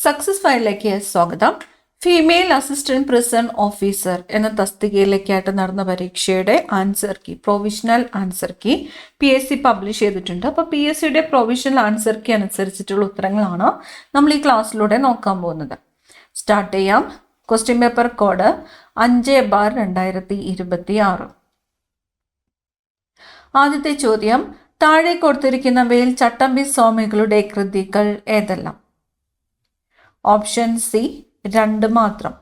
Success ഫയലിലേക്ക് സ്വാഗതം. Female assistant prison officer എന്ന തസ്തികയിലേക്കായിട്ട് നടന്ന പരീക്ഷയുടെ answer key, provisional answer key PSC publish ചെയ്തിട്ടുണ്ട്. അപ്പോൾ PSCയുടെ പ്രൊവിഷണൽ ആൻസർ കീ അനുസരിച്ചിട്ടുള്ള ഉത്തരങ്ങളാണ് നമ്മൾ ഈ ക്ലാസ്സിലൂടെ നോക്കാൻ പോകുന്നത്. സ്റ്റാർട്ട് ചെയ്യാം. Question paper code 5/2026. ആദ്യത്തെ ചോദ്യം, താഴെ കൊടുത്തിരിക്കുന്നവയിൽ ചട്ടമ്പി സ്വാമികളുടെ കൃതികൾ ഏതെല്ലാം? ഓപ്ഷൻ സി 2 മാത്രം.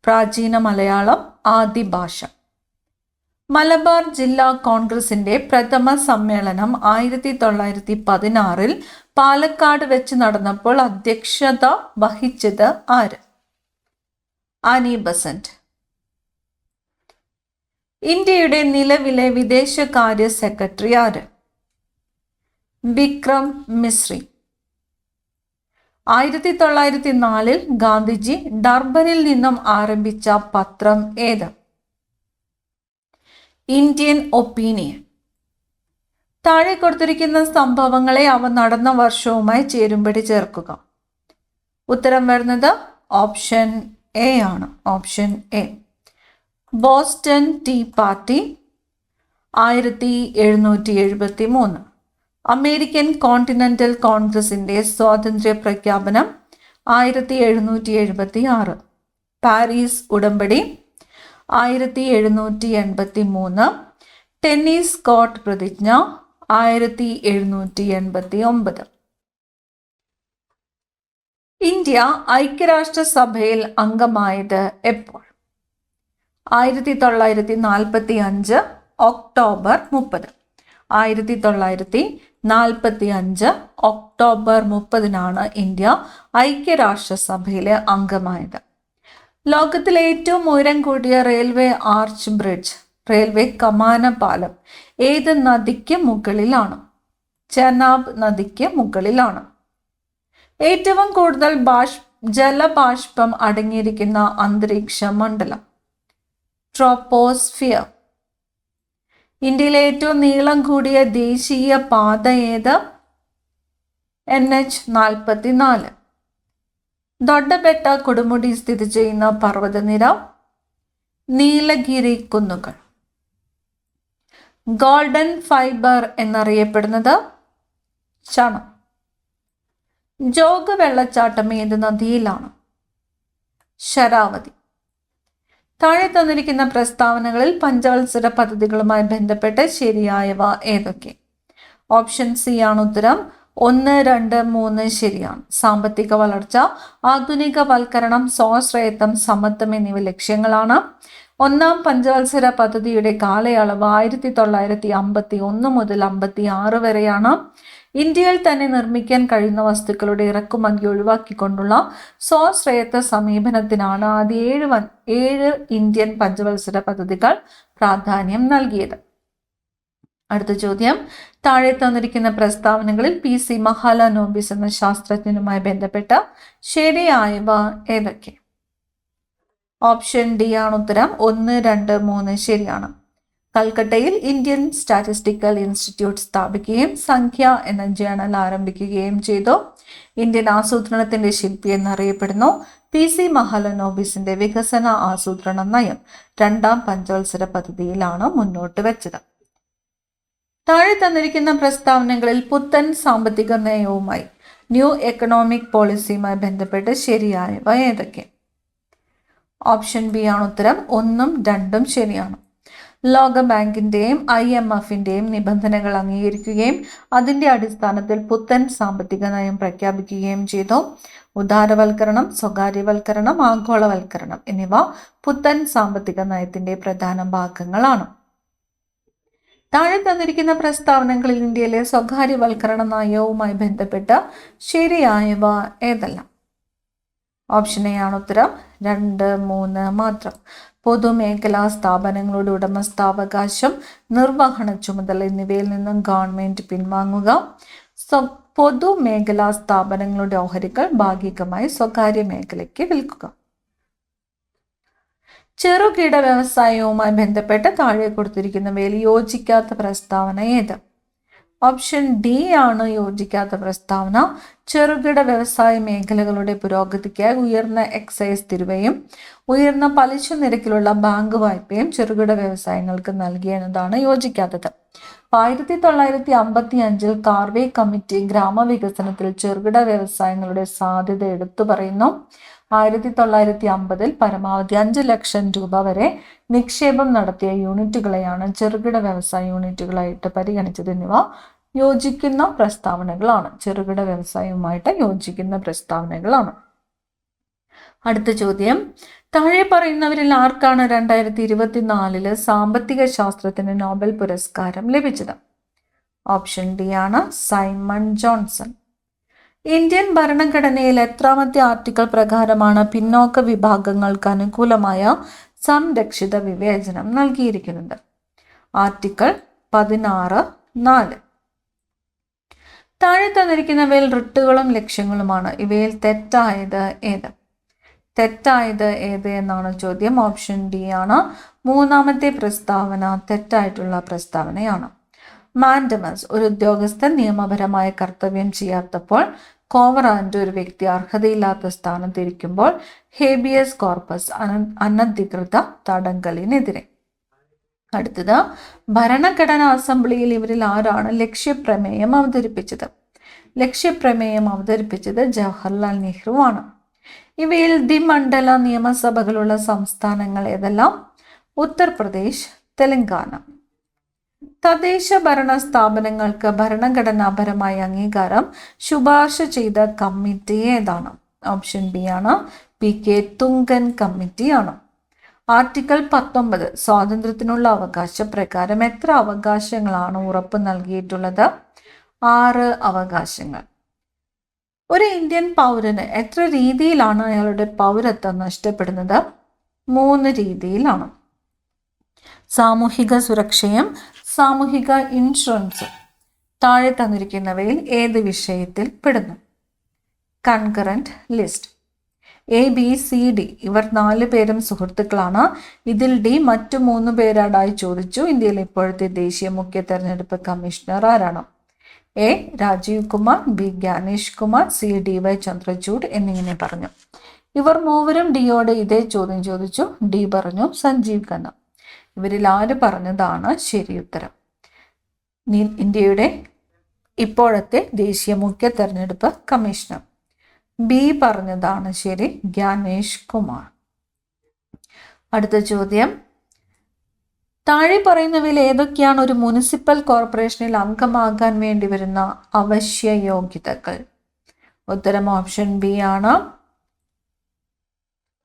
പ്രാചീന മലയാളം, ആദി ഭാഷ. മലബാർ ജില്ലാ കോൺഗ്രസിന്റെ പ്രഥമ സമ്മേളനം 1916 പാലക്കാട് വെച്ച് നടന്നപ്പോൾ അധ്യക്ഷത വഹിച്ചത് ആര്? Annie Besant. ഇന്ത്യയുടെ നിലവിലെ വിദേശകാര്യ സെക്രട്ടറി ആര്? വിക്രം മിശ്രി. 1904 ഗാന്ധിജി ഡർബനിൽ നിന്നും ആരംഭിച്ച പത്രം ഏത്? Indian opinion. താഴെ കൊടുത്തിരിക്കുന്ന സംഭവങ്ങളെ അവ നടന്ന വർഷവുമായി ചേരുംപടി ചേർക്കുക. ഉത്തരം വരുന്നത് ഓപ്ഷൻ എ ആണ്. Option A. Boston tea party 1773. American continental കോൺഗ്രസിന്റെ സ്വാതന്ത്ര്യ പ്രഖ്യാപനം 1776. പാരീസ് ഉടമ്പടി 1783. ടെന്നീസ് കോർട്ട് പ്രതിജ്ഞ 1789. ഇന്ത്യ ഐക്യരാഷ്ട്രസഭയിൽ അംഗമായത് എപ്പോൾ? 1945 ഒക്ടോബർ 30. 1945 ഒക്ടോബർ 30 ഇന്ത്യ ഐക്യരാഷ്ട്രസഭയിലെ അംഗമായത്. ലോകത്തിലെ ഏറ്റവും ഉയരം കൂടിയ റെയിൽവേ ആർച്ച് ബ്രിഡ്ജ്, റെയിൽവേ കമാന പാലം ഏത് നദിക്ക് മുകളിലാണ്? ചെനാബ് നദിക്ക് മുകളിലാണ്. ഏറ്റവും കൂടുതൽ ജലബാഷ്പം അടങ്ങിയിരിക്കുന്ന അന്തരീക്ഷ മണ്ഡലം? ട്രോപ്പോസ്ഫിയർ. ഇന്ത്യയിലെ ഏറ്റവും നീളം കൂടിയ ദേശീയ പാത ഏത്? NH-44. ദൊഡ്ഡബെട്ട കൊടുമുടി സ്ഥിതി ചെയ്യുന്ന പർവ്വതനിര? നീലഗിരി കുന്നുകൾ. ഗോൾഡൻ ഫൈബർ എന്നറിയപ്പെടുന്നത്? ചണം. ജോഗ് വെള്ളച്ചാട്ടം ഏത് നദിയിലാണ്? ശരാവതി. താഴെ തന്നിരിക്കുന്ന പ്രസ്താവനകളിൽ പഞ്ചവത്സര പദ്ധതികളുമായി ബന്ധപ്പെട്ട് ശരിയായവ ഏതൊക്കെ? ഓപ്ഷൻ സി ആണ് ഉത്തരം. 1, 2, 3 ശരിയാണ്. സാമ്പത്തിക വളർച്ച, ആധുനികവൽക്കരണം, സ്വാശ്രയത്വം, സമത്വം എന്നിവ ലക്ഷ്യങ്ങളാണ്. 1-ാം പഞ്ചവത്സര പദ്ധതിയുടെ കാലയളവ് 1951 മുതൽ 56 വരെയാണ്. ഇന്ത്യയിൽ തന്നെ നിർമ്മിക്കാൻ കഴിയുന്ന വസ്തുക്കളുടെ ഇറക്കുമതി ഒഴിവാക്കിക്കൊണ്ടുള്ള സ്വാശ്രയത്വ സമീപനത്തിനാണ് ആദ്യ 7 ഇന്ത്യൻ പഞ്ചവത്സര പദ്ധതികൾ പ്രാധാന്യം നൽകിയത്. അടുത്ത ചോദ്യം, താഴെ തന്നിരിക്കുന്ന പ്രസ്താവനകളിൽ PC മഹാലനോബിസ് എന്ന ശാസ്ത്രജ്ഞനുമായി ബന്ധപ്പെട്ട ശരിയായവ ഏതൊക്കെ? ഓപ്ഷൻ ഡി ആണ് ഉത്തരം. 1, 2, 3 ശരിയാണ്. കൽക്കട്ടയിൽ ഇന്ത്യൻ സ്റ്റാറ്റിസ്റ്റിക്കൽ ഇൻസ്റ്റിറ്റ്യൂട്ട് സ്ഥാപിക്കുകയും സംഖ്യ എന്ന ജേണൽ ആരംഭിക്കുകയും ചെയ്തു. ഇന്ത്യൻ ആസൂത്രണത്തിന്റെ ശില്പി എന്നറിയപ്പെടുന്നു. PC മഹാലനോബിസിന്റെ വികസന ആസൂത്രണ നയം 2-ാം പഞ്ചവത്സര പദ്ധതിയിലാണ് മുന്നോട്ട് വെച്ചത്. താഴെ തന്നിരിക്കുന്ന പ്രസ്താവനകളിൽ പുത്തൻ സാമ്പത്തിക നയവുമായി, ന്യൂ എക്കണോമിക് പോളിസിയുമായി ബന്ധപ്പെട്ട് ശരിയായവ ഏതൊക്കെ? ഓപ്ഷൻ ബി ആണ് ഉത്തരം. 1-ഉം 2-ഉം ശരിയാണ്. ലോകബാങ്കിന്റെയും IMFന്റെയും നിബന്ധനകൾ അംഗീകരിക്കുകയും അതിന്റെ അടിസ്ഥാനത്തിൽ പുത്തൻ സാമ്പത്തിക നയം പ്രഖ്യാപിക്കുകയും ചെയ്തു. ഉദാരവൽക്കരണം, സ്വകാര്യവൽക്കരണം, ആഗോളവൽക്കരണം എന്നിവ പുത്തൻ സാമ്പത്തിക നയത്തിന്റെ പ്രധാന ഭാഗങ്ങളാണ്. താഴെ തന്നിരിക്കുന്ന പ്രസ്താവനകളിൽ ഇന്ത്യയിലെ സ്വകാര്യവൽക്കരണ നയവുമായി ബന്ധപ്പെട്ട് ശരിയായവ ഏതെല്ലാം? ഓപ്ഷൻ എ ആണ് ഉത്തരം. 2, 3 മാത്രം. പൊതുമേഖലാ സ്ഥാപനങ്ങളുടെ ഉടമസ്ഥാവകാശം, നിർവഹണ ചുമതല എന്നിവയിൽ നിന്നും ഗവൺമെന്റ് പിൻവാങ്ങുക. പൊതുമേഖലാ സ്ഥാപനങ്ങളുടെ ഓഹരികൾ ഭാഗികമായി സ്വകാര്യ മേഖലയ്ക്ക് വിൽക്കുക. ചെറുകിട വ്യവസായവുമായി ബന്ധപ്പെട്ട് താഴെ കൊടുത്തിരിക്കുന്നവയിൽ യോജിക്കാത്ത പ്രസ്താവന ഏത്? ഓപ്ഷൻ ഡി ആണ് യോജിക്കാത്ത പ്രസ്താവന. ചെറുകിട വ്യവസായ മേഖലകളുടെ പുരോഗതിക്കായി ഉയർന്ന എക്സൈസ് തീരുവയും ഉയർന്ന പലിശ നിരക്കിലുള്ള ബാങ്ക് വായ്പയും ചെറുകിട വ്യവസായങ്ങൾക്ക് നൽകിയെന്നതാണ് യോജിക്കാത്തത്. 1955 കാർവേ കമ്മിറ്റി ഗ്രാമവികസനത്തിൽ ചെറുകിട വ്യവസായങ്ങളുടെ സാധ്യത എടുത്തു പറയുന്നു. 1950 പരമാവധി 5 ലക്ഷം രൂപ വരെ നിക്ഷേപം നടത്തിയ യൂണിറ്റുകളെയാണ് ചെറുകിട വ്യവസായ യൂണിറ്റുകളായിട്ട് പരിഗണിച്ചത്. എന്നിവ യോജിക്കുന്ന പ്രസ്താവനകളാണ്. ചെറുകിട വ്യവസായവുമായിട്ട് യോജിക്കുന്ന പ്രസ്താവനകളാണ്. അടുത്ത ചോദ്യം, താഴെ പറയുന്നവരിൽ ആർക്കാണ് 2024 സാമ്പത്തിക ശാസ്ത്രത്തിന് നോബൽ പുരസ്കാരം ലഭിച്ചത്? ഓപ്ഷൻ ഡി ആണ് സൈമൺ ജോൺസൺ. ഇന്ത്യൻ ഭരണഘടനയിൽ എത്രാമത്തെ ആർട്ടിക്കിൾ പ്രകാരമാണ് പിന്നോക്ക വിഭാഗങ്ങൾക്ക് അനുകൂലമായ സംരക്ഷിത വിവേചനം നൽകിയിരിക്കുന്നത്? ആർട്ടിക്കിൾ 16(4). താഴെ തന്നിരിക്കുന്നവയിൽ റിട്ടുകളും ലക്ഷ്യങ്ങളുമാണ്. ഇവയിൽ തെറ്റായത് ഏത്? തെറ്റായത് ഏത് എന്നാണ് ചോദ്യം. ഓപ്ഷൻ ഡി ആണ് മൂന്നാമത്തെ പ്രസ്താവന തെറ്റായിട്ടുള്ള പ്രസ്താവനയാണ്. മാൻഡമസ്, ഒരു ഉദ്യോഗസ്ഥൻ നിയമപരമായ കർത്തവ്യം ചെയ്യാത്തപ്പോൾ കോവറാൻഡ്, ഒരു വ്യക്തി അർഹതയില്ലാത്ത സ്ഥാനത്തിരിക്കുമ്പോൾ ഹേബിയസ് കോർപ്പസ്, അനധികൃത തടങ്കലിനെതിരെ. അടുത്തത്, ഭരണഘടനാ അസംബ്ലിയിൽ ഇവരിൽ ആരാണ് ലക്ഷ്യപ്രമേയം അവതരിപ്പിച്ചത്? ലക്ഷ്യപ്രമേയം അവതരിപ്പിച്ചത് ജവഹർലാൽ നെഹ്റു ആണ്. ഇവയിൽ ദ്വിമണ്ഡല നിയമസഭകളുള്ള സംസ്ഥാനങ്ങൾ ഏതെല്ലാം? ഉത്തർപ്രദേശ്, തെലങ്കാന. തദ്ദേശ ഭരണ സ്ഥാപനങ്ങൾക്ക് ഭരണഘടനാപരമായ അംഗീകാരം ശുപാർശ ചെയ്ത കമ്മിറ്റി ഏതാണ്? ഓപ്ഷൻ ബി ആണ് PK തുങ്കൻ കമ്മിറ്റിയാണ്. ആർട്ടിക്കിൾ 19 സ്വാതന്ത്ര്യത്തിനുള്ള അവകാശപ്രകാരം എത്ര അവകാശങ്ങളാണ് ഉറപ്പ് നൽകിയിട്ടുള്ളത്? 6 അവകാശങ്ങൾ. ഒരു ഇന്ത്യൻ പൗരന് എത്ര രീതിയിലാണ് അയാളുടെ പൗരത്വം നഷ്ടപ്പെടുന്നത്? 3 രീതിയിലാണ്. സാമൂഹിക സുരക്ഷയും സാമൂഹിക ഇൻഷുറൻസും താഴെ തന്നിരിക്കുന്നവയിൽ ഏത് വിഷയത്തിൽ പെടുന്നു? Concurrent list. ABCD ഇവർ 4 പേരും സുഹൃത്തുക്കളാണ്. ഇതിൽ ഡി മറ്റു 3 പേരാടായി ചോദിച്ചു. ഇന്ത്യയിൽ ഇപ്പോഴത്തെ ദേശീയ മുഖ്യ തെരഞ്ഞെടുപ്പ് കമ്മീഷണർ ആരാണ്? A Rajiv Kumar, B Gyanesh Kumar, C DY Chandrachud എന്നിങ്ങനെ പറഞ്ഞു. ഇവർ മൂവരും ഡിയോട് ഇതേ ചോദ്യം ചോദിച്ചു. ഡി പറഞ്ഞു സഞ്ജീവ് ഖന്ന. ഇവരിൽ ആര് പറഞ്ഞതാണ് ശരി ഉത്തരം? ഇന്ത്യയുടെ ഇപ്പോഴത്തെ ദേശീയ മുഖ്യ തെരഞ്ഞെടുപ്പ് കമ്മീഷണർ. ബി പറഞ്ഞതാണ് ശരി, ജ്ഞാനേഷ് കുമാർ. അടുത്ത ചോദ്യം, താഴെ പറയുന്നവയിൽ ഏതൊക്കെയാണ് ഒരു മുനിസിപ്പൽ കോർപ്പറേഷനിൽ അംഗമാകാൻ വേണ്ടി വരുന്ന അവശ്യ യോഗ്യതകൾ? ഉത്തരം ഓപ്ഷൻ ബി ആണ്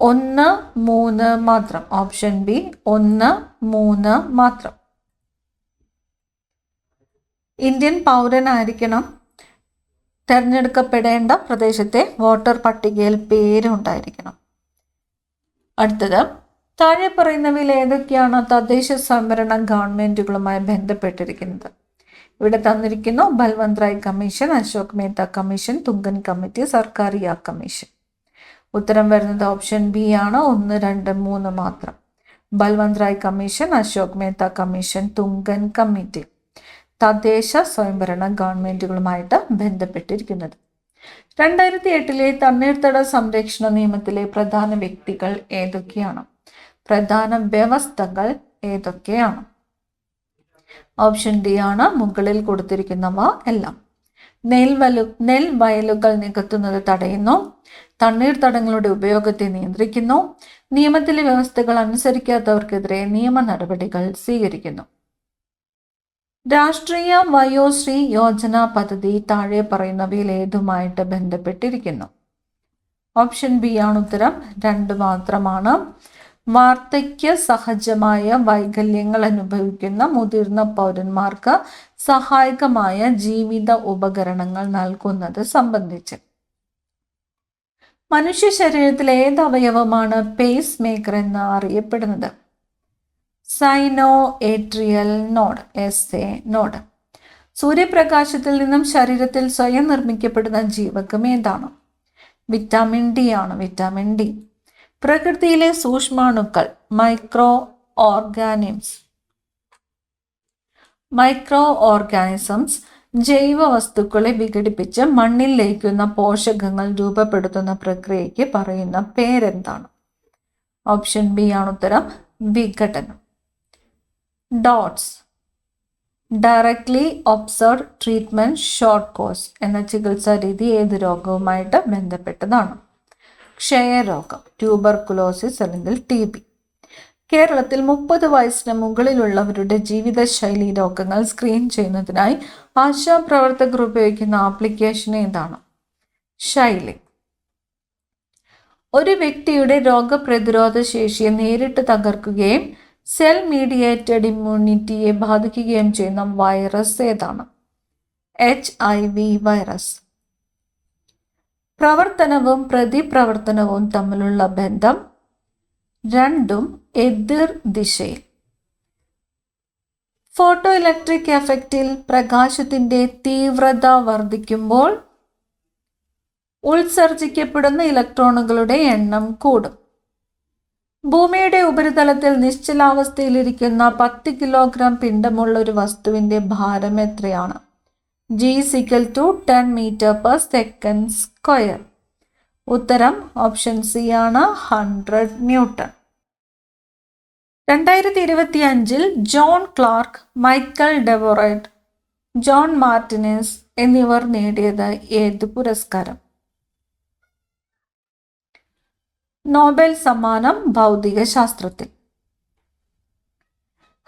1, 3 മാത്രം. ഓപ്ഷൻ ബി 1, 3 മാത്രം. ഇന്ത്യൻ പൗരനായിരിക്കണം. തെരഞ്ഞെടുക്കപ്പെടേണ്ട പ്രദേശത്തെ വോട്ടർ പട്ടികയിൽ പേരുണ്ടായിരിക്കണം. അടുത്തത്, താഴെ പറയുന്നവയിൽ ഏതൊക്കെയാണ് തദ്ദേശ സ്വയംഭരണ ഗവൺമെന്റുകളുമായി ബന്ധപ്പെട്ടിരിക്കുന്നത്? ഇവിടെ തന്നിരിക്കുന്നു Balwant Rai commission, Ashok Mehta commission, Thungon committee, Sarkaria commission. ഉത്തരം വരുന്നത് ഓപ്ഷൻ ബി ആണ് 1, 2, 3 മാത്രം. Balwant Rai commission, Ashok Mehta commission, Thungon committee തദ്ദേശ സ്വയംഭരണ ഗവൺമെന്റുകളുമായിട്ട് ബന്ധപ്പെട്ടിരിക്കുന്നത്. 2008 തണ്ണീർത്തട സംരക്ഷണ നിയമത്തിലെ പ്രധാന വ്യക്തികൾ ഏതൊക്കെയാണ്? പ്രധാന വ്യവസ്ഥകൾ ഏതൊക്കെയാണ്? ഓപ്ഷൻ ഡി ആണ് മുകളിൽ കൊടുത്തിരിക്കുന്നവ എല്ലാം. നെൽവയലുകൾ നികത്തുന്നത് തടയുന്നു, തണ്ണീർത്തടങ്ങളുടെ ഉപയോഗത്തെ നിയന്ത്രിക്കുന്നു, നിയമത്തിലെ വ്യവസ്ഥകൾ അനുസരിക്കാത്തവർക്കെതിരെ നിയമ നടപടികൾ സ്വീകരിക്കുന്നു. രാഷ്ട്രീയ വയോശ്രീ യോജന പദ്ധതി താഴെ പറയുന്നവയിൽ ഏതുമായിട്ട് ബന്ധപ്പെട്ടിരിക്കുന്നു? ഓപ്ഷൻ ബി ആണ് ഉത്തരം, 2 മാത്രമാണ്. വാർദ്ധക്യ സഹജമായ വൈകല്യങ്ങൾ അനുഭവിക്കുന്ന മുതിർന്ന പൗരന്മാർക്ക് സഹായകമായ ജീവിത ഉപകരണങ്ങൾ നൽകുന്നത് സംബന്ധിച്ച്. മനുഷ്യ ശരീരത്തിലെ ഏത് അവയവമാണ് പേസ് മേക്കർ എന്ന് അറിയപ്പെടുന്നത്? സൈനോ ഏട്രിയൽ നോഡ്, SA നോഡ്. സൂര്യപ്രകാശത്തിൽ നിന്നും ശരീരത്തിൽ സ്വയം നിർമ്മിക്കപ്പെടുന്ന ജീവകം ഏതാണ്? വിറ്റാമിൻ ഡി ആണ്, വിറ്റാമിൻ ഡി. പ്രകൃതിയിലെ സൂക്ഷ്മാണുക്കൾ മൈക്രോ ഓർഗാനിസംസ് ജൈവ വസ്തുക്കളെ വിഘടിപ്പിച്ച് മണ്ണിൽ ലയിക്കുന്ന പോഷകങ്ങൾ രൂപപ്പെടുത്തുന്ന പ്രക്രിയയ്ക്ക് പറയുന്ന പേരെന്താണ്? ഓപ്ഷൻ ബി ആണ് ഉത്തരം, വിഘടനം. DOTS, directly observed treatment short course എന്ന ചികിത്സാ രീതി ഏത് രോഗവുമായിട്ട് ബന്ധപ്പെട്ടതാണ്? ക്ഷയരോഗം, ട്യൂബർകുലോസിസ് അല്ലെങ്കിൽ TB. കേരളത്തിൽ 30 വയസ്സിന് മുകളിലുള്ളവരുടെ ജീവിതശൈലി രോഗങ്ങൾ സ്ക്രീൻ ചെയ്യുന്നതിനായി ആശാപ്രവർത്തകർ ഉപയോഗിക്കുന്ന ആപ്ലിക്കേഷൻ ഏതാണ്? ശൈലി. ഒരു വ്യക്തിയുടെ രോഗപ്രതിരോധ ശേഷിയെ നേരിട്ട് തകർക്കുകയും സെൽ മീഡിയേറ്റഡ് ഇമ്മ്യൂണിറ്റിയെ ബാധിക്കുകയും ചെയ്യുന്ന വൈറസ് ഏതാണ്? HIV virus. പ്രവർത്തനവും പ്രതിപ്രവർത്തനവും തമ്മിലുള്ള ബന്ധം? രണ്ടും എതിർ ദിശയിൽ. ഫോട്ടോ ഇലക്ട്രിക് എഫക്റ്റിൽ പ്രകാശത്തിന്റെ തീവ്രത വർദ്ധിക്കുമ്പോൾ ഉത്സർജിക്കപ്പെടുന്ന ഇലക്ട്രോണുകളുടെ എണ്ണം കൂടും. ഭൂമിയുടെ ഉപരിതലത്തിൽ നിശ്ചലാവസ്ഥയിലിരിക്കുന്ന 10 കിലോഗ്രാം പിണ്ഡമുള്ള ഒരു വസ്തുവിന്റെ ഭാരം എത്രയാണ്? G=10 m/s². ഉത്തരം ഓപ്ഷൻ സി ആണ്, 100 newton. 2025 John Clarke, Michael Devoret, John Martinis എന്നിവർ നേടിയത് ഏത് പുരസ്കാരം? നോബൽ സമ്മാനം ഭൗതിക ശാസ്ത്രത്തിൽ.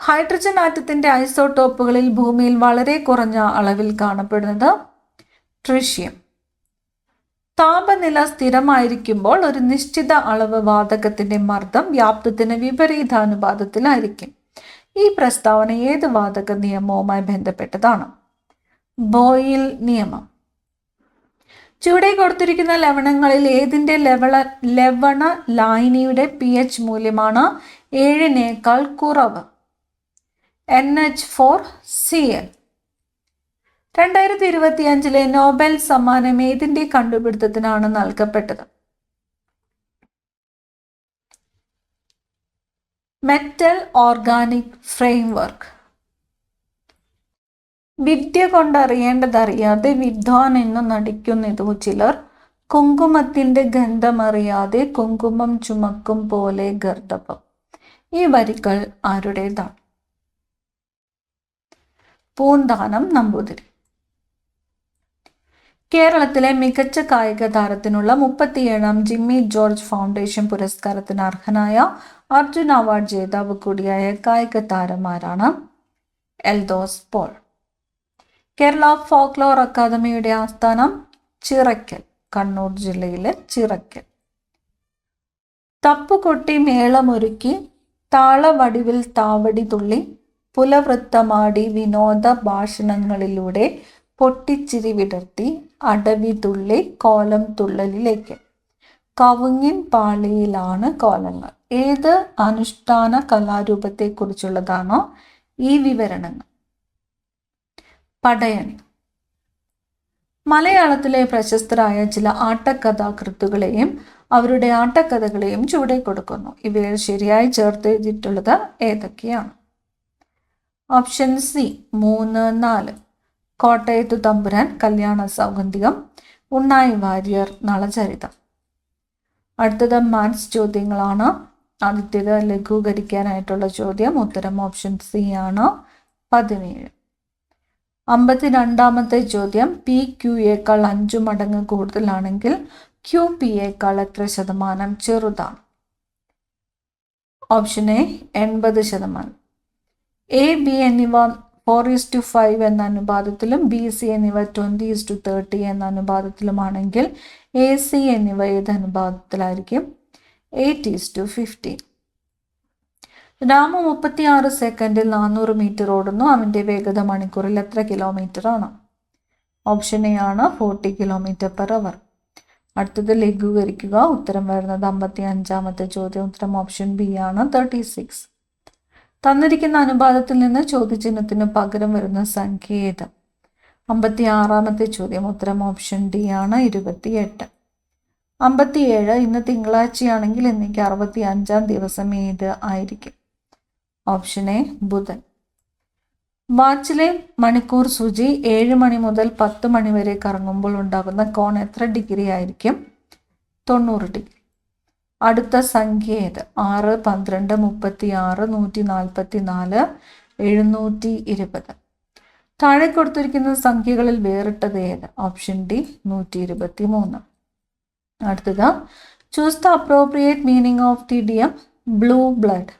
ഹൈഡ്രജൻ ആറ്റത്തിന്റെ ഐസോടോപ്പുകളിൽ ഭൂമിയിൽ വളരെ കുറഞ്ഞ അളവിൽ കാണപ്പെടുന്നത്? ട്രിഷ്യം. താപനില സ്ഥിരമായിരിക്കുമ്പോൾ ഒരു നിശ്ചിത അളവ് വാതകത്തിന്റെ മർദ്ദം വ്യാപ്തത്തിന് വിപരീതാനുപാതത്തിലായിരിക്കും. ഈ പ്രസ്താവന ഏത് വാതക നിയമവുമായി ബന്ധപ്പെട്ടതാണ്? ബോയിൽ നിയമം. ചുവടെ കൊടുത്തിരിക്കുന്ന ലവണങ്ങളിൽ ഏതിന്റെ ലവണ ലായനിയുടെ pH മൂല്യമാണ് 7 കുറവ്? NH4Cl. 2025 നോബൽ സമ്മാനം ഏതിന്റെ കണ്ടുപിടുത്തത്തിനാണ് നൽകപ്പെട്ടത്? Metal organic framework. വിദ്യ കൊണ്ടറിയേണ്ടതറിയാതെ വിദ്വാൻ എന്ന് നടിക്കുന്നിതു ചിലർ, കുങ്കുമത്തിന്റെ ഗന്ധമറിയാതെ കുങ്കുമം ചുമക്കും പോലെ ഗർദഭം. ഈ വരികൾ ആരുടേതാണ്? പൂന്താനം നമ്പൂതിരി. കേരളത്തിലെ മികച്ച കായിക താരത്തിനുള്ള 37ാം ജിമ്മി ജോർജ് ഫൗണ്ടേഷൻ പുരസ്കാരത്തിന് അർഹനായ അർജുന അവാർഡ് ജേതാവ് കൂടിയായ കായിക താരമാരാണ്? എൽദോസ് പോൾ. കേരള ഫോക്ലോർ അക്കാദമിയുടെ ആസ്ഥാനം? ചിറക്കൽ, കണ്ണൂർ ജില്ലയിലെ ചിറക്കൽ. തപ്പുകൊട്ടി മേളമൊരുക്കി താളവടിവിൽ താവടി തുള്ളി പുലവൃത്തമാടി വിനോദ ഭാഷണങ്ങളിലൂടെ പൊട്ടിച്ചിരി വിടർത്തി അടവി തുള്ളി കോലം തുള്ളലിലേക്ക്. കവുങ്ങിൻ പാളിയിലാണ് കോലങ്ങൾ. ഏത് അനുഷ്ഠാന കലാരൂപത്തെക്കുറിച്ചുള്ളതാണോ ഈ വിവരണങ്ങൾ? പടയണി. മലയാളത്തിലെ പ്രശസ്തരായ ചില ആട്ടക്കഥാകൃത്തുകളെയും അവരുടെ ആട്ടക്കഥകളെയും ചുവടെ കൊടുക്കുന്നു. ഇവയിൽ ശരിയായി ചേർത്തെഴുതിയിട്ടുള്ളത് ഏതൊക്കെയാണ്? Option C 3, 4. കോട്ടയത്തു തമ്പുരാൻ, കല്യാണ സൗഗന്ധികം, ഉണ്ണായി വാര്യർ, നളചരിതം. അടുത്തത് മാത്സ് ചോദ്യങ്ങളാണ്. ആദ്യത്തേത് ലഘൂകരിക്കാനായിട്ടുള്ള ചോദ്യം. ഉത്തരം ഓപ്ഷൻ സി ആണ്, 17. 52ാമത്തെ ചോദ്യം. PQ-യേക്കാൾ 5 മടങ്ങ് കൂടുതലാണെങ്കിൽ QP-യേക്കാൾ എത്ര ശതമാനം ചെറുതാണ്? Option A 80%. A, B എന്നിവ 4:5 എന്ന അനുപാതത്തിലും BC എന്നിവ 20:30 എന്ന അനുപാതത്തിലുമാണെങ്കിൽ AC എന്നിവ ഏത് അനുപാതത്തിലായിരിക്കും? 8:15. രാമു 36 സെക്കൻഡിൽ 400 മീറ്റർ ഓടുന്നു. അവന്റെ വേഗത മണിക്കൂറിൽ എത്ര കിലോമീറ്റർ ആണ്? ഓപ്ഷൻ എ ആണ് 40 km/h. അടുത്തത് ലഘൂകരിക്കുക. ഉത്തരം വരുന്നത് 55ാമത്തെ ചോദ്യം. ഉത്തരം ഓപ്ഷൻ ബി ആണ്, 36. തന്നിരിക്കുന്ന അനുപാതത്തിൽ നിന്ന് ചോദ്യചിഹ്നത്തിന് പകരം വരുന്ന സംഖ്യ ഏത്? 56ാമത്തെ ചോദ്യം. ഉത്തരം ഓപ്ഷൻ ഡി ആണ്, 28. 57. ഇന്ന് തിങ്കളാഴ്ചയാണെങ്കിൽ ഇന്നേക്ക് 65ാം ദിവസം ഏത് ആയിരിക്കും? ഓപ്ഷൻ എ ബുധൻ. വാച്ചിലെ മണിക്കൂർ സൂചി 7 മണി മുതൽ 10 മണി വരെ കറങ്ങുമ്പോൾ ഉണ്ടാകുന്ന കോൺ എത്ര ഡിഗ്രി ആയിരിക്കും? 90 ഡിഗ്രി. അടുത്ത സംഖ്യ ഏത്? 6, 12, 36, 144, 720. താഴെ കൊടുത്തിരിക്കുന്ന സംഖ്യകളിൽ വേറിട്ടത് ഏത്? Option D 123. അടുത്തത്, choose the appropriate meaning of the idiom blue blood.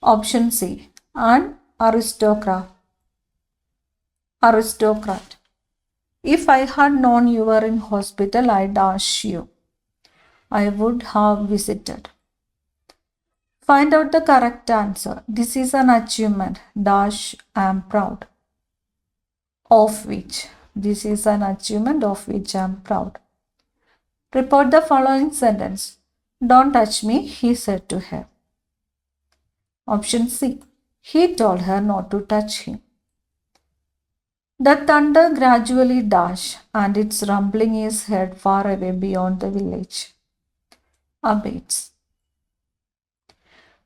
Option C, an aristocrat. If I had known you were in hospital, I dash you. I would have visited. Find out the correct answer. This is an achievement. Dash, I am proud. Of which? This is an achievement of which I am proud. Report the following sentence. Don't touch me, he said to her. Option C. He told her not to touch him. The thunder gradually dashed, and its rumbling is heard far away beyond the village. Abates.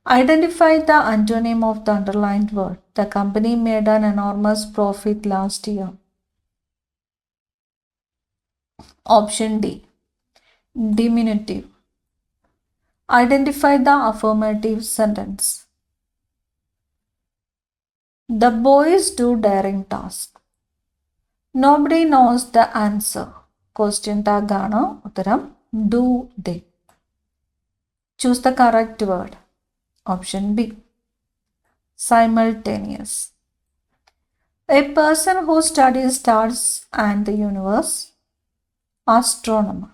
Identify the antonym of the underlined word. The company made an enormous profit last year. Option D. Diminutive. Identify the affirmative sentence. The boys do daring task. Nobody knows the answer. Question tag ആണ് ഉത്തരം. Do they? Choose the correct word. Option B. Simultaneous. A person who studies stars and the universe. Astronomer.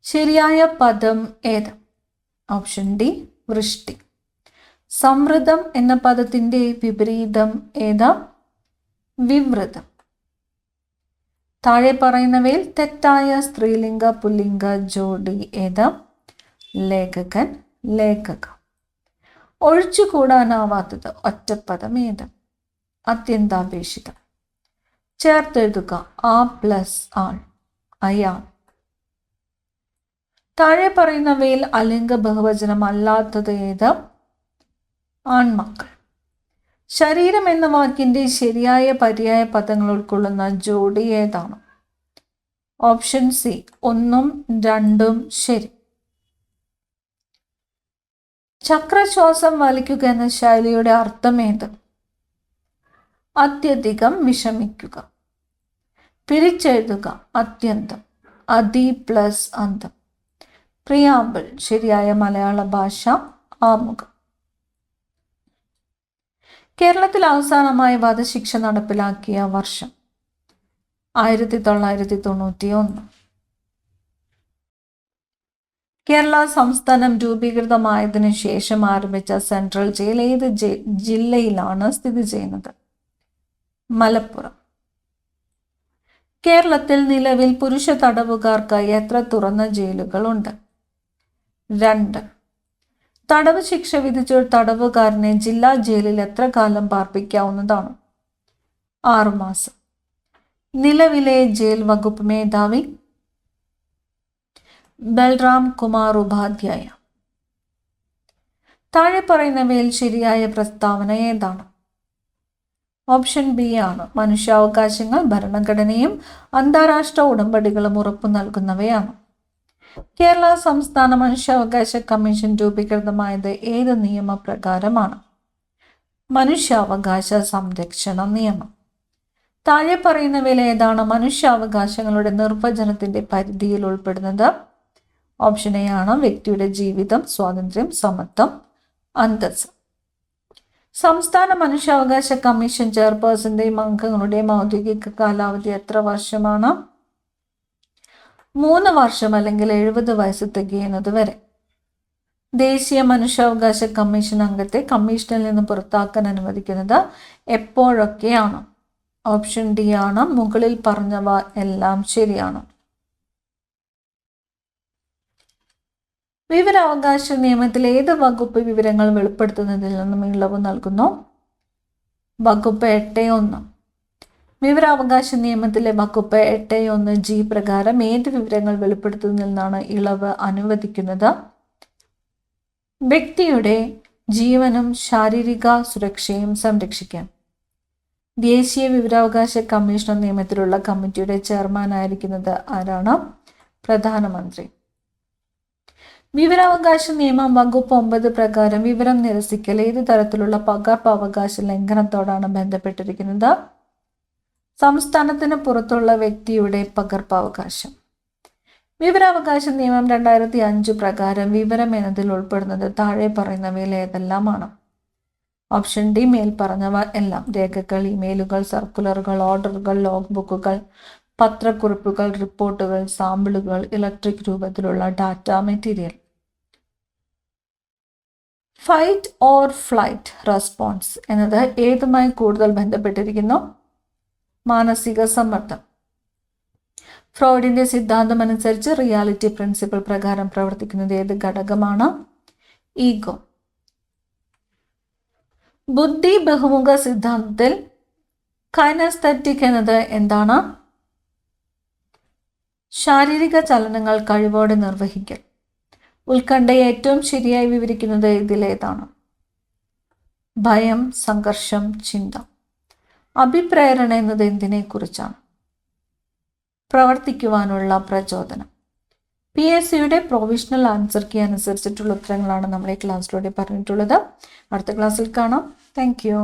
ശരിയായ പദം ഏത്? Option D വൃഷ്ടി. സമൃദ്ധം എന്ന പദത്തിൻ്റെ വിപരീതം ഏതാ? വിവൃതം. താഴെ പറയുന്നവയിൽ തെറ്റായ സ്ത്രീലിംഗ പുല്ലിംഗ ജോഡി ഏതാ? ലേഖകൻ ലേഖക. ഒഴിച്ചുകൂടാനാവാത്തത് ഒറ്റപ്പദം ഏത്? അത്യന്താപേക്ഷിതം. ചേർത്തെഴുതുക ആ പ്ലസ് ആൾ, അയാൾ. താഴെ പറയുന്നവയിൽ അലിംഗ ബഹുവചനം അല്ലാത്തത് ഏത്? ആൺമക്കൾ. ശരീരം എന്ന വാക്കിൻ്റെ ശരിയായ പര്യായ പദങ്ങൾ ഉൾക്കൊള്ളുന്ന ജോഡി ഏതാണ്? ഓപ്ഷൻ സി 1ഉം 2ഉം ശരി. ചക്രശ്വാസം വലിക്കുക എന്ന ശൈലിയുടെ അർത്ഥം ഏത്? അത്യധികം വിഷമിക്കുക. പിരിച്ചെഴുതുക അത്യന്തം, അതി പ്ലസ് അന്തം. പ്രിയാമ്പിൾ. ശരിയായ മലയാള ഭാഷ ആമുഖം. കേരളത്തിൽ അവസാനമായി വധശിക്ഷ നടപ്പിലാക്കിയ വർഷം 1991. കേരള സംസ്ഥാനം രൂപീകൃതമായതിനു ശേഷം ആരംഭിച്ച സെൻട്രൽ ജയിൽ ഏത് ജില്ലയിലാണ് സ്ഥിതി ചെയ്യുന്നത്? മലപ്പുറം. കേരളത്തിൽ നിലവിൽ പുരുഷ തടവുകാർക്കായി എത്ര തുറന്ന ജയിലുകളുണ്ട്? 2. തടവ് ശിക്ഷ വിധിച്ച ഒരു തടവുകാരനെ ജില്ലാ ജയിലിൽ എത്ര കാലം പാർപ്പിക്കാവുന്നതാണ്? 6 മാസം. നിലവിലെ ജയിൽ വകുപ്പ് മേധാവി ബൽറാം കുമാർ ഉപാധ്യായ. താഴെ പറയുന്നവയിൽ ശരിയായ പ്രസ്താവന ഏതാണ്? ഓപ്ഷൻ ബി ആണ്. മനുഷ്യാവകാശങ്ങൾ ഭരണഘടനയും അന്താരാഷ്ട്ര ഉടമ്പടികളും ഉറപ്പു നൽകുന്നവയാണ്. കേരള സംസ്ഥാന മനുഷ്യാവകാശ കമ്മീഷൻ രൂപീകൃതമായത് ഏത് നിയമപ്രകാരമാണ്? മനുഷ്യാവകാശ സംരക്ഷണ നിയമം. താഴെ പറയുന്നവയിൽ ഏതാണ് മനുഷ്യാവകാശങ്ങളുടെ നിർവചനത്തിന്റെ പരിധിയിൽ ഉൾപ്പെടുന്നത്? ഓപ്ഷൻ എ ആണ്. വ്യക്തിയുടെ ജീവിതം, സ്വാതന്ത്ര്യം, സമത്വം, അന്തസ്സ്. സംസ്ഥാന മനുഷ്യാവകാശ കമ്മീഷൻ ചെയർപേഴ്സന്റെയും അംഗങ്ങളുടെയും ഔദ്യോഗിക കാലാവധി എത്ര വർഷമാണ്? 3 വർഷം അല്ലെങ്കിൽ 70 വയസ്സ് തികയുന്നത് വരെ. ദേശീയ മനുഷ്യാവകാശ കമ്മീഷൻ അംഗത്തെ കമ്മീഷനിൽ നിന്ന് പുറത്താക്കാൻ അനുവദിക്കുന്നത് എപ്പോഴൊക്കെയാണ്? ഓപ്ഷൻ ഡി ആണ്. മുകളിൽ പറഞ്ഞവ എല്ലാം ശരിയാണ്. വിവരാവകാശ നിയമത്തിൽ ഏത് വകുപ്പ് വിവരങ്ങൾ വെളിപ്പെടുത്തുന്നതിൽ നിന്നും ഇളവ് നൽകുന്നു? വകുപ്പ് 8.1. വിവരാവകാശ നിയമത്തിലെ വകുപ്പ് 8.1G പ്രകാരം ഏത് വിവരങ്ങൾ വെളിപ്പെടുത്തുന്നതിൽ നിന്നാണ് ഇളവ് അനുവദിക്കുന്നത്? വ്യക്തിയുടെ ജീവനും ശാരീരിക സുരക്ഷയും സംരക്ഷിക്കാൻ. ദേശീയ വിവരാവകാശ കമ്മീഷൻ നിയമത്തിലുള്ള കമ്മിറ്റിയുടെ ചെയർമാൻ ആയിരിക്കുന്നത് ആരാണ്? പ്രധാനമന്ത്രി. വിവരാവകാശ നിയമം വകുപ്പ് 9 പ്രകാരം വിവരം നിരസിക്കൽ ഏത് തരത്തിലുള്ള പകർപ്പവകാശ ലംഘനത്തോടാണ് ബന്ധപ്പെട്ടിരിക്കുന്നത്? സംസ്ഥാനത്തിന് പുറത്തുള്ള വ്യക്തിയുടെ പകർപ്പവകാശം. വിവരാവകാശ നിയമം 2005 പ്രകാരം വിവരം എന്നതിൽ ഉൾപ്പെടുന്നത് താഴെ പറയുന്നവയിൽ ഏതെല്ലാമാണ്? ഓപ്ഷൻ ഡി മേൽ പറഞ്ഞവ എല്ലാം. രേഖകൾ, ഇമെയിലുകൾ, സർക്കുലറുകൾ, ഓർഡറുകൾ, ലോഗ് ബുക്കുകൾ, പത്രക്കുറിപ്പുകൾ, റിപ്പോർട്ടുകൾ, സാമ്പിളുകൾ, ഇലക്ട്രിക് രൂപത്തിലുള്ള data material. Fight or flight response എന്നത് ഏതുമായി കൂടുതൽ ബന്ധപ്പെട്ടിരിക്കുന്നു? മാനസിക സമ്മർദ്ദം. ഫ്രോയിഡിന്റെ സിദ്ധാന്തം അനുസരിച്ച് റിയാലിറ്റി പ്രിൻസിപ്പിൾ പ്രകാരം പ്രവർത്തിക്കുന്നത് ഏത് ഘടകമാണ്? ഈഗോ. ബുദ്ധി ബഹുമുഖ സിദ്ധാന്തത്തിൽ കൈനസ്തെറ്റിക് എന്നത് എന്താണ്? ശാരീരിക ചലനങ്ങൾ കഴിവോടെ നിർവഹിക്കൽ. ഉത്കണ്ഠയെ ഏറ്റവും ശരിയായി വിവരിക്കുന്നത് ഇതിലേതാണ്? ഭയം, സംഘർഷം, ചിന്ത. അഭിപ്രേരണ എന്നത് എന്തിനെ കുറിച്ചാണ്? പ്രവർത്തിക്കുവാനുള്ള പ്രചോദനം. PSCയുടെ പ്രൊവിഷണൽ ആൻസർ കീ അനുസരിച്ചിട്ടുള്ള ഉത്തരങ്ങളാണ് നമ്മൾ ഈ ക്ലാസ്സിലൂടെ പറഞ്ഞിട്ടുള്ളത്. അടുത്ത ക്ലാസ്സിൽ കാണാം. Thank you.